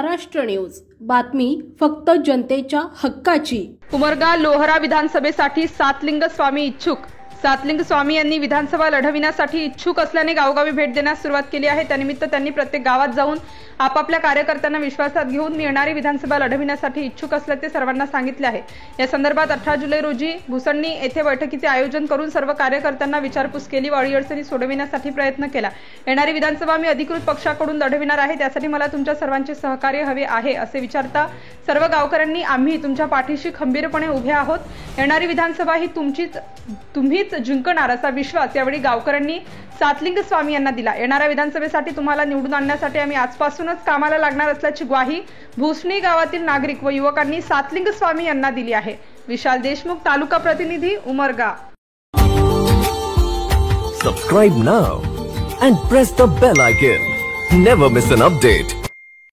Maharashtra news, बातमी फक्त जनतेच्या हक्काची। उमरगा लोहरा विधानसभेसाठी सातलिंग स्वामी इच्छुक। सातलिंग स्वामी यांनी विधानसभा लढविण्यासाठी इच्छुक असल्याने गावोगावी भेट देण्यास सुरुवात केली आहे। त्यानिमित्त त्यांनी प्रत्येक गावात जाऊन आपापल्या कार्यकर्त्यांना विश्वासात घेऊन मी येणारी विधानसभा लढविण्यासाठी इच्छुक असल्याचे सर्वांना सांगितले आहे। या संदर्भात 18 जुलै रोजी भुसंडी येथे बैठकीचे आयोजन करून सर्व कार्यकर्त्यांना विचारपूस केली व अडीअडचणी सोडविण्यासाठी प्रयत्न केला। येणारी विधानसभा मी अधिकृत पक्षाकडून लढविणार आहे, त्यासाठी मला तुमच्या सर्वांचे सहकार्य हवे आहे असे विचारता सर्व गावकऱ्यांनी आम्ही तुमच्या पाठीशी खंबीरपणे उभे आहोत, येणारी विधानसभा ही तुम्हीच जिंकणार असा विश्वास यावेळी गावकऱ्यांनी सातलिंग स्वामी यांना दिला। येणाऱ्या विधानसभेसाठी तुम्हाला निवडून आणण्यासाठी आम्ही आजपासूनच कामाला लागणार असल्याची ग्वाही भुसणी गावातील नागरिक व युवकांनी सातलिंग स्वामी यांना दिली आहे। विशाल देशमुख, तालुका प्रतिनिधी, Umarga. Subscribe now and press the bell icon. Never miss an update.